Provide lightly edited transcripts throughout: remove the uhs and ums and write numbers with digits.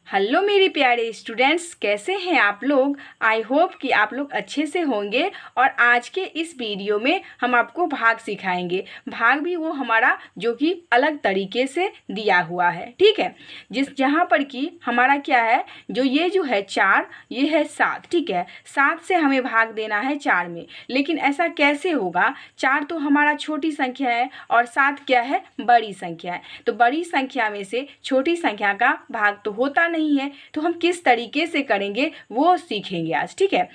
Hello मेरे प्यारे students, कैसे हैं आप लोग। आई होप कि आप लोग अच्छे से होंगे। और आज के इस वीडियो में हम आपको भाग सिखाएंगे। भाग भी वो हमारा जो कि अलग तरीके से दिया हुआ है, ठीक है। जहाँ पर कि हमारा क्या है, जो है 4, ये है 7, ठीक है। 7 से हमें भाग देना है 4 में, लेकिन ऐसा कैसे होगा। 4 तो हमारा छोटी संख्या है और 7 क्या है, बड़ी संख्या है। तो बड़ी संख्या में से छोटी संख्या का भाग तो होता नहीं है, तो हम किस तरीके से करेंगे वो सीखेंगे आज, ठीक है।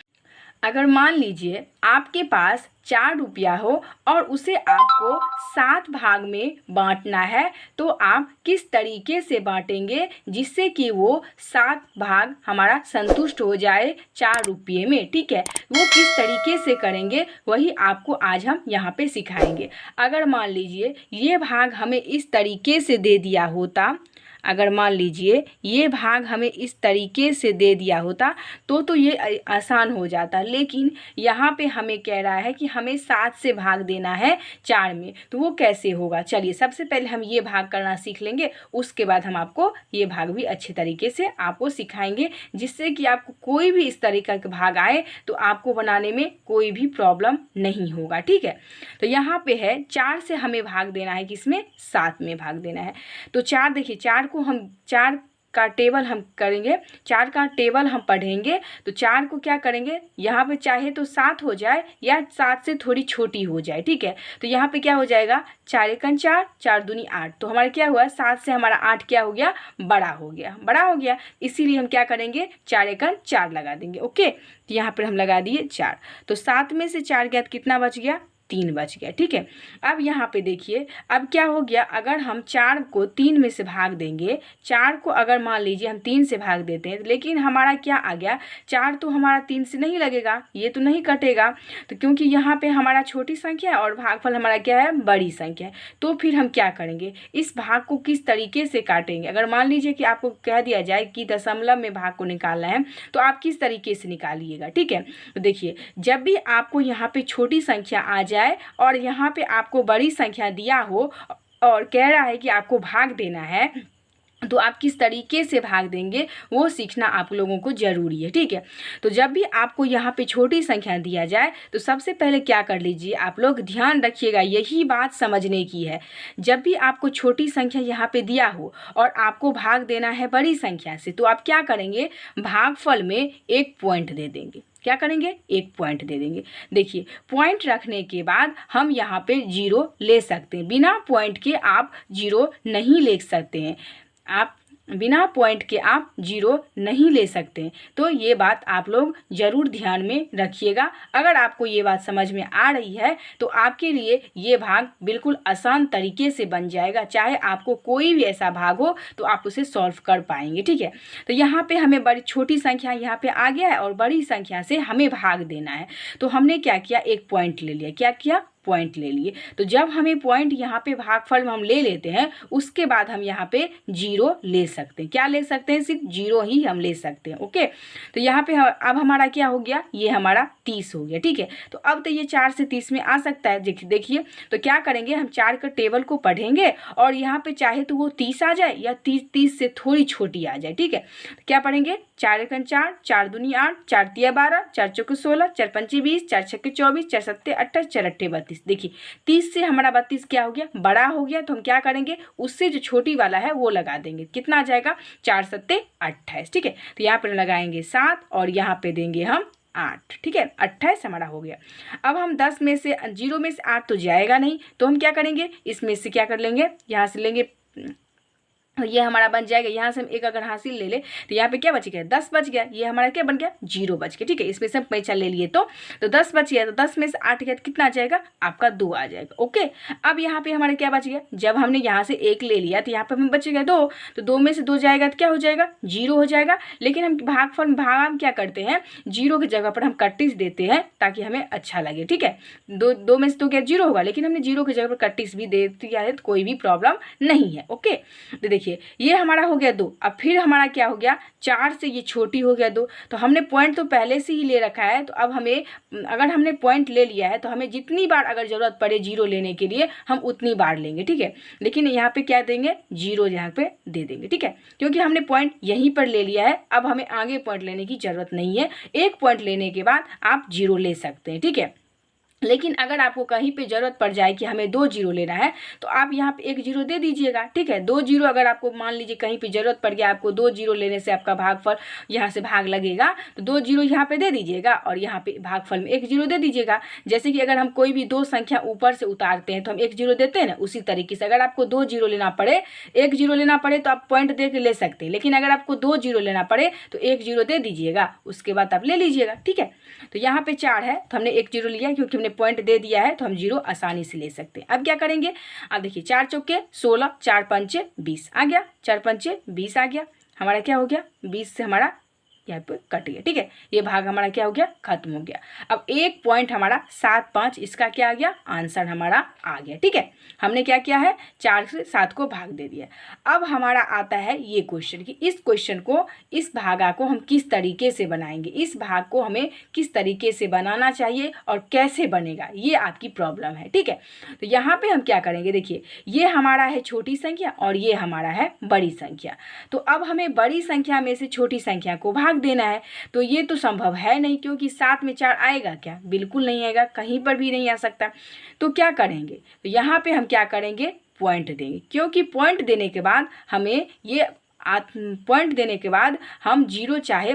अगर मान लीजिए आपके पास 4 रुपया हो और उसे आपको 7 भाग में बांटना है, तो आप किस तरीके से बांटेंगे जिससे कि वो 7 भाग हमारा संतुष्ट हो जाए 4 रुपये में, ठीक है। वो किस तरीके से करेंगे वही आपको आज हम यहाँ पे सिखाएंगे। अगर मान लीजिए ये भाग हमें इस तरीके से दे दिया होता, अगर मान लीजिए ये भाग हमें इस तरीके से दे दिया होता तो ये आसान हो जाता, लेकिन यहाँ पे हमें कह रहा है कि हमें 7 से भाग देना है 4 में, तो वो कैसे होगा। चलिए सबसे पहले हम ये भाग करना सीख लेंगे, उसके बाद हम आपको ये भाग भी अच्छे तरीके से आपको सिखाएंगे, जिससे कि आपको कोई भी इस तरीके का भाग आए तो आपको बनाने में कोई भी प्रॉब्लम नहीं होगा, ठीक है। तो यहाँ पे है 4 से हमें भाग देना है, किसमें, 7 में भाग देना है। तो 4 देखिए, 4 को हम 4 का टेबल हम करेंगे, 4 का टेबल हम पढ़ेंगे। तो 4 को क्या करेंगे, यहाँ पे चाहे तो 7 हो जाए या 7 से थोड़ी छोटी हो जाए, ठीक है। तो यहाँ पे क्या हो जाएगा, 4 एकन 4, 4 दूनी 8। तो हमारा क्या हुआ, 7 से हमारा 8 क्या हो गया, बड़ा हो गया, बड़ा हो गया। इसीलिए हम क्या करेंगे, 4 एकन 4 लगा देंगे, ओके। तो यहाँ पर हम लगा दिए 4। तो 7 में से 4 गया तो कितना बच गया, 3 बच गया, ठीक है। अब यहाँ पे देखिए, अब क्या हो गया, अगर हम 4 को 3 में से भाग देंगे, 4 को अगर मान लीजिए हम 3 से भाग देते हैं, लेकिन हमारा क्या आ गया, 4 तो हमारा 3 से नहीं लगेगा, ये तो नहीं कटेगा। तो क्योंकि यहाँ पे हमारा छोटी संख्या है और भागफल हमारा क्या है, बड़ी संख्या है। तो फिर हम क्या करेंगे, इस भाग को किस तरीके से काटेंगे। अगर मान लीजिए कि आपको कह दिया जाए कि दशमलव में भाग को निकालना है, तो आप किस तरीके से निकालिएगा, ठीक है। तो देखिए, जब भी आपको यहाँ पे छोटी संख्या आ जाए और यहाँ पे आपको बड़ी संख्या दिया हो और कह रहा है कि आपको भाग देना है, तो आप किस तरीके से भाग देंगे वो सीखना आप लोगों को ज़रूरी है, ठीक है। तो जब भी आपको यहाँ पे छोटी संख्या दिया जाए, तो सबसे पहले क्या कर लीजिए, आप लोग ध्यान रखिएगा, यही बात समझने की है। जब भी आपको छोटी संख्या यहाँ पे दिया हो और आपको भाग देना है बड़ी संख्या से, तो आप क्या करेंगे, भागफल में 1 पॉइंट दे देंगे। क्या करेंगे, 1 पॉइंट दे देंगे। देखिए, पॉइंट रखने के बाद हम यहाँ पे 0 ले सकते हैं, बिना पॉइंट के आप 0 नहीं ले सकते हैं, आप बिना पॉइंट के आप 0 नहीं ले सकते हैं। तो ये बात आप लोग ज़रूर ध्यान में रखिएगा। अगर आपको ये बात समझ में आ रही है तो आपके लिए ये भाग बिल्कुल आसान तरीके से बन जाएगा। चाहे आपको कोई भी ऐसा भाग हो तो आप उसे सॉल्व कर पाएंगे, ठीक है। तो यहाँ पे हमें बड़ी छोटी संख्या यहाँ पे आ गया है और बड़ी संख्या से हमें भाग देना है। तो हमने क्या किया, 1 पॉइंट ले लिया। क्या किया, पॉइंट ले लिए। तो जब हमें पॉइंट यहाँ पे भागफल में हम ले लेते हैं, उसके बाद हम यहाँ पे 0 ले सकते हैं। क्या ले सकते हैं, सिर्फ 0 ही हम ले सकते हैं, ओके। तो यहाँ पे अब हमारा क्या हो गया, ये हमारा 30 हो गया, ठीक है। तो अब तो ये 4 से 30 में आ सकता है। देखिए, तो क्या करेंगे, हम 4 का टेबल को पढ़ेंगे और यहाँ पे चाहे तो वो 30 आ जाए या 30 से थोड़ी छोटी आ जाए, ठीक है। तो क्या पढ़ेंगे, 4 एकन 4, 4 दूनी 8, 4 तिया 12, 4 चौके 16, 4 पंचे 20, 4 छक्के 24, 4 सत्ते 28, 4 अट्ठे 32। देखिए, 30 से हमारा 32 क्या हो गया, बड़ा हो गया। तो हम क्या करेंगे, उससे जो छोटी वाला है वो लगा देंगे। कितना आ जाएगा, 4 सत्ते 28, ठीक है। तो यहाँ पर लगाएंगे 7 और यहाँ पे देंगे हम 8, ठीक है। 28 हमारा हो गया। अब हम 10 में से 0 में से 8 तो जाएगा नहीं, तो हम क्या करेंगे, इसमें से क्या कर लेंगे, यहाँ से लेंगे, ये हमारा बन जाएगा। यहाँ से हम 1 अगर हासिल ले ले तो यहाँ पे क्या बच गया, 10 बच गया। ये हमारा क्या बन गया, 0 बच गया, ठीक है। इसमें से हम पैसा ले लिए तो 10 बच गया। तो 10 में से 8 गया तो कितना आ जाएगा, आपका 2 आ जाएगा, ओके। अब यहाँ पे हमारा क्या बच गया, जब हमने यहाँ से 1 ले लिया तो यहाँ पे हमें बचेगा 2। तो 2 में से 2 जाएगा तो क्या हो जाएगा, 0 हो जाएगा। लेकिन हम भाग हम क्या करते हैं, 0 की जगह पर हम 31 देते हैं ताकि हमें अच्छा लगे, ठीक है। 2 में से 2 क्या 0 होगा, लेकिन हमने 0 की जगह पर 31 भी दे दिया है तो कोई भी प्रॉब्लम नहीं है, ओके। तो देखिए, देखिए ये हमारा हो गया 2। अब फिर हमारा क्या हो गया, 4 से ये छोटी हो गया 2। तो हमने पॉइंट तो पहले से ही ले रखा है, तो अब हमें अगर हमने पॉइंट ले लिया है तो हमें जितनी बार अगर ज़रूरत पड़े जीरो लेने के लिए हम उतनी बार लेंगे, ठीक है। लेकिन यहाँ पे क्या देंगे, जीरो यहाँ पे दे देंगे, ठीक है, क्योंकि हमने पॉइंट यहीं पर ले लिया है। अब हमें आगे पॉइंट लेने की ज़रूरत नहीं है। एक पॉइंट लेने के बाद आप जीरो ले सकते हैं, ठीक है। लेकिन अगर आपको कहीं पे ज़रूरत पड़ जाए कि हमें 2 जीरो लेना है तो आप यहाँ पे 1 जीरो दे दीजिएगा, ठीक है। 2 जीरो अगर आपको मान लीजिए कहीं पे ज़रूरत पड़ गया, आपको 2 जीरो लेने से आपका भागफल यहाँ से भाग लगेगा, तो 2 जीरो यहाँ पे दे दीजिएगा और यहाँ पे भागफल में 1 जीरो दे दीजिएगा। जैसे कि अगर हम कोई भी 2 संख्या ऊपर से उतारते हैं तो हम 1 जीरो देते हैं ना, उसी तरीके से अगर आपको 2 जीरो लेना पड़े, 1 जीरो लेना पड़े तो आप पॉइंट दे के ले सकते हैं। लेकिन अगर आपको 2 जीरो लेना पड़े तो 1 जीरो दे दीजिएगा, उसके बाद आप ले लीजिएगा, ठीक है। तो यहाँ पे 4 है तो हमने 1 जीरो लिया, क्योंकि हमने पॉइंट दे दिया है तो हम जीरो आसानी से ले सकते हैं। अब क्या करेंगे, अब देखिए 4 चौके 16, 4 पंचे 20 आ गया, 4 पंचे 20 आ गया। हमारा क्या हो गया, 20 से हमारा यहाँ पे कट गया, ठीक है। ये भाग हमारा क्या हो गया, खत्म हो गया। अब एक पॉइंट हमारा 7, 5 इसका क्या आ गया, आंसर हमारा आ गया, ठीक है। हमने क्या किया है, 4 से 7 को भाग दे दिया। अब हमारा आता है ये क्वेश्चन कि इस क्वेश्चन को, इस भागा को हम किस तरीके से बनाएंगे, इस भाग को हमें किस तरीके से बनाना चाहिए और कैसे बनेगा, ये आपकी प्रॉब्लम है, ठीक है। तो यहाँ पे हम क्या करेंगे, देखिए ये हमारा है छोटी संख्या और ये हमारा है बड़ी संख्या। तो अब हमें बड़ी संख्या में से छोटी संख्या को भाग देना है। तो ये तो संभव है नहीं, क्योंकि 7 में 4 आएगा क्या, बिल्कुल नहीं आएगा, कहीं पर भी नहीं आ सकता। तो क्या करेंगे, तो यहाँ पे हम क्या करेंगे, पॉइंट देंगे, क्योंकि पॉइंट देने के बाद हमें ये पॉइंट देने के बाद हम जीरो चाहे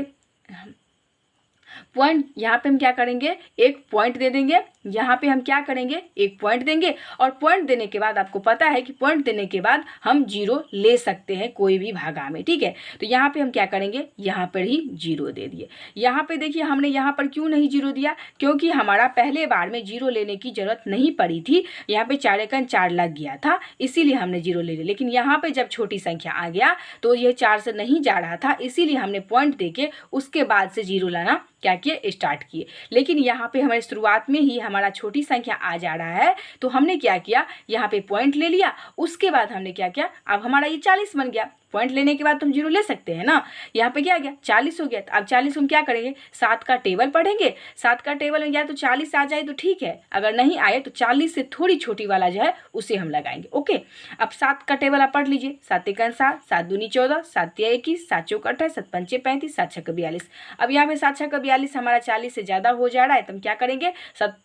पॉइंट, यहाँ पे हम क्या करेंगे, एक पॉइंट दे देंगे। यहाँ पे हम क्या करेंगे, एक पॉइंट देंगे और पॉइंट देने के बाद आपको पता है कि पॉइंट देने के बाद हम जीरो ले सकते हैं कोई भी भागा में, ठीक है। तो यहाँ पे हम क्या करेंगे, यहाँ पर ही जीरो दे दिए। यहाँ पे देखिए हमने यहाँ पर क्यों नहीं जीरो दिया, क्योंकि हमारा पहले बार में जीरो लेने की जरूरत नहीं पड़ी थी। यहाँ पे 4 एकन 4 लग गया था, इसीलिए हमने जीरो ले लिया। लेकिन यहाँ पे जब छोटी संख्या आ गया तो ये 4 से नहीं जा रहा था, इसीलिए हमने पॉइंट देके उसके बाद से जीरो लाना क्या किए, स्टार्ट किए। लेकिन यहाँ पे हमारे शुरुआत में ही हमारा छोटी संख्या आ जा रहा है, तो हमने क्या किया, यहाँ पे पॉइंट ले लिया। उसके बाद हमने क्या किया, अब हमारा ये 40 बन गया। पॉइंट लेने के बाद तुम जीरो ले सकते हैं ना। यहाँ पे क्या आ गया, 40 हो गया। तो अब 40 हम क्या करेंगे, 7 का टेबल पढ़ेंगे। 7 का टेबल में या तो 40 आ जाए तो ठीक है, अगर नहीं आए तो 40 से थोड़ी छोटी वाला जो है उसे हम लगाएंगे, ओके। अब 7 का टेबल आप पढ़ लीजिए, 7 एकन 7, 7 दूनी 14, 7 तिया 21, 7 चौक 28, 7 पंचे 35, 7 छक्का 42। अब यहाँ पे 7 छक्का 42 हमारा 40 से ज़्यादा हो जा रहा है, तो हम क्या करेंगे,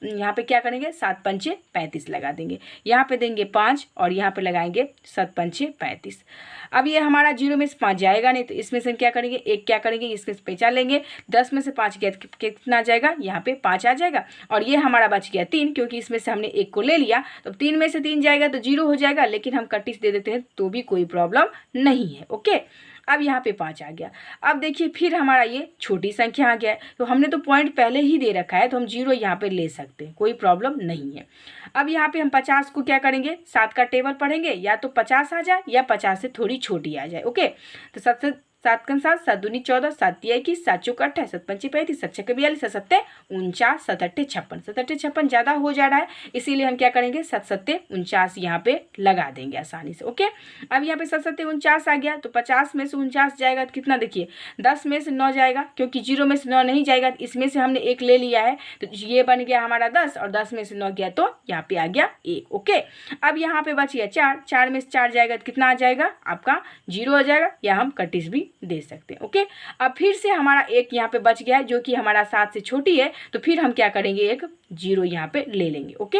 यहाँ पे क्या करेंगे, 7 पंचे 35 लगा देंगे। यहाँ पे देंगे 5 और यहाँ पे लगाएंगे 7 पंचे 35। अब ये हमारा जीरो में से 5 जाएगा नहीं, तो इसमें से हम क्या करेंगे, एक क्या करेंगे, इसमें से पैंचा लेंगे। 10 में से 5 गया तो कितना आ जाएगा, यहाँ पे 5 आ जाएगा। और ये हमारा बच गया 3, क्योंकि इसमें से हमने एक को ले लिया, तो 3 में से 3 जाएगा तो जीरो हो जाएगा। लेकिन हम कट्टिस दे देते हैं तो भी कोई प्रॉब्लम नहीं है, ओके। अब यहाँ पे 5 आ गया। अब देखिए फिर हमारा ये छोटी संख्या आ गया है, तो हमने तो पॉइंट पहले ही दे रखा है, तो हम जीरो यहाँ पे ले सकते हैं, कोई प्रॉब्लम नहीं है। अब यहाँ पे हम 50 को क्या करेंगे, 7 का टेबल पढ़ेंगे, या तो 50 आ जाए या 50 से थोड़ी छोटी आ जाए, ओके। तो 7 कन 7, 7 दूनी 14, 7 तिया 21, 7 चौक 28, 7 पंचे 35, 7 छक्के 42, 7 सत्ते 49, 7 अट्ठे 56। 7 अट्ठे 56 ज़्यादा हो जा रहा है, इसीलिए हम क्या करेंगे, 7 सत्ते 49 यहाँ पे लगा देंगे आसानी से, ओके। अब यहाँ पे 7 सत्ते 49 आ गया, तो 50 में से 49 जाएगा तो कितना, देखिए 10 में से 9 जाएगा, क्योंकि जीरो में से 9 नहीं जाएगा, तो इसमें से हमने एक ले लिया है, तो ये बन गया हमारा 10 और 10 में से 9 गया तो यहाँ पे आ गया 1, ओके। अब यहाँ पे बच गया 4, 4 में से 4 जाएगा तो कितना आ जाएगा, आपका जीरो हो जाएगा, या हम कटिस भी दे सकते हैं, ओके। अब फिर से हमारा एक यहाँ पे बच गया है, जो कि हमारा 7 से छोटी है, तो फिर हम क्या करेंगे, एक जीरो यहाँ पे ले लेंगे, ओके।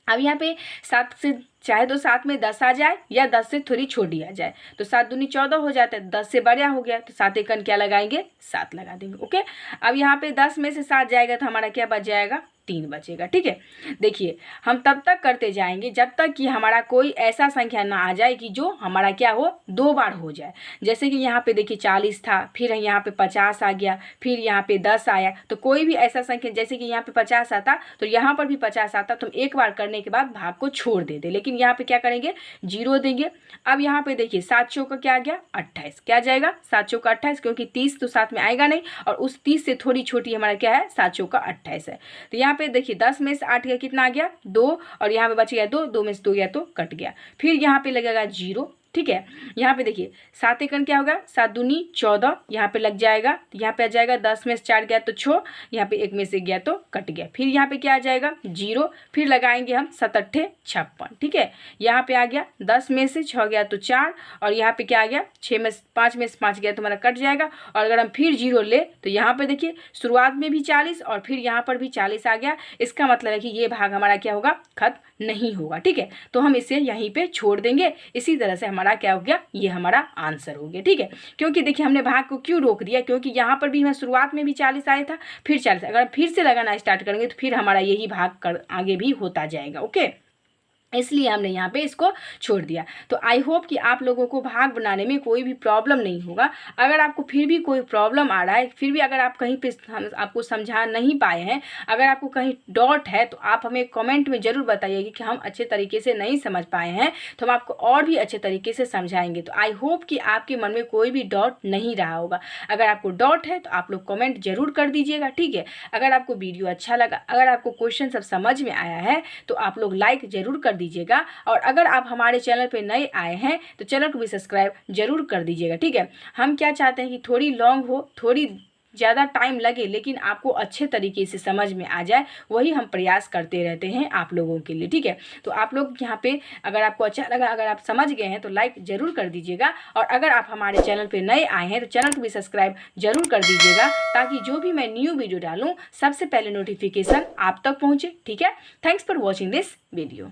अब यहाँ पे 7 से चाहे तो 7 में 10 आ जाए या 10 से थोड़ी छोटी आ जाए, तो 7 दूनी 14 हो जाता है, 10 से बड़ा हो गया तो 7 एकन क्या लगाएंगे, 7 लगा देंगे, ओके। अब यहाँ पे 10 में से 7 जाएगा तो हमारा क्या बच जाएगा, 3 बचेगा, ठीक है। देखिए हम तब तक करते जाएंगे जब तक कि हमारा कोई ऐसा संख्या ना आ जाए कि जो हमारा क्या हो, 2 बार हो जाए। जैसे कि यहाँ पे देखिए 40 था, फिर यहाँ पे 50 आ गया, फिर यहाँ पे 10 आया, तो कोई भी ऐसा संख्या, जैसे कि यहाँ पे 50 आता तो यहाँ पर भी 50 आता, तो हम एक बार करने के बाद भाग को छोड़ देते, लेकिन यहाँ पे क्या करेंगे, जीरो देंगे। अब यहाँ पे देखिए 7 चौक का क्या आ गया, 28, क्या जाएगा, 7 चौक का 28, क्योंकि 30 तो साथ में आएगा नहीं, और उस 30 से थोड़ी छोटी हमारा क्या है, 7 चौक का 28 है। तो यहाँ पे देखिए 10 में से 8 गया, कितना आ गया, 2, और यहाँ पे बच गया 2, 2 में से 2 गया तो कट गया। फिर यहाँ पे लगेगा जीरो, ठीक है। यहाँ पे देखिए 7 एकड़ क्या होगा, 7 दूनी 14, यहाँ पे लग जाएगा, यहाँ पे आ जाएगा 10 में से 4 गया तो 6, यहाँ पे 1 में से गया तो कट गया, फिर यहाँ पे क्या आ जाएगा 0, फिर लगाएंगे हम 7 अट्ठे 56, ठीक है। यहाँ पे आ गया 10 में से 6 गया तो 4, और यहाँ पे क्या आ गया 6 में 5 में से 5 गया तो हमारा कट जाएगा। और अगर हम फिर 0 ले तो यहाँ पे देखिए शुरुआत में भी 40 और फिर यहाँ पर भी 40 आ गया, इसका मतलब है कि ये भाग हमारा क्या होगा, खत्म नहीं होगा, ठीक है। तो हम इसे यहीं पे छोड़ देंगे। इसी तरह से हमारा क्या हो गया, ये हमारा आंसर हो गया, ठीक है। क्योंकि देखिए हमने भाग को क्यों रोक दिया, क्योंकि यहाँ पर भी हमें शुरुआत में भी 40 आया था, फिर 40, अगर फिर से लगाना स्टार्ट करेंगे तो फिर हमारा यही भाग कर आगे भी होता जाएगा, ओके। इसलिए हमने यहाँ पे इसको छोड़ दिया। तो आई होप कि आप लोगों को भाग बनाने में कोई भी प्रॉब्लम नहीं होगा। अगर आपको फिर भी कोई प्रॉब्लम आ रहा है, फिर भी अगर आप कहीं पे हम आपको समझा नहीं पाए हैं, अगर आपको कहीं डाउट है तो आप हमें कमेंट में ज़रूर बताइएगा कि हम अच्छे तरीके से नहीं समझ पाए हैं, तो हम आपको और भी अच्छे तरीके से समझाएंगे। तो आई होप कि आपके मन में कोई भी डाउट नहीं रहा होगा। अगर आपको डाउट है तो आप लोग कमेंट जरूर कर दीजिएगा, ठीक है। अगर आपको वीडियो अच्छा लगा, अगर आपको क्वेश्चन सब समझ में आया है तो आप लोग लाइक जरूर कर दीजिएगा। और अगर आप हमारे चैनल पे नए आए हैं तो चैनल को भी सब्सक्राइब जरूर कर दीजिएगा, ठीक है। हम क्या चाहते हैं कि थोड़ी लॉन्ग हो, थोड़ी ज़्यादा टाइम लगे, लेकिन आपको अच्छे तरीके से समझ में आ जाए, वही हम प्रयास करते रहते हैं आप लोगों के लिए, ठीक है। तो आप लोग यहाँ पे अगर आपको अच्छा लगा, अगर आप समझ गए हैं तो लाइक ज़रूर कर दीजिएगा। और अगर आप हमारे चैनल पे नए आए हैं तो चैनल को भी सब्सक्राइब जरूर कर दीजिएगा, ताकि जो भी मैं न्यू वीडियो डालूँ सबसे पहले नोटिफिकेशन आप तक पहुँचे, ठीक है। Thanks for watching this video.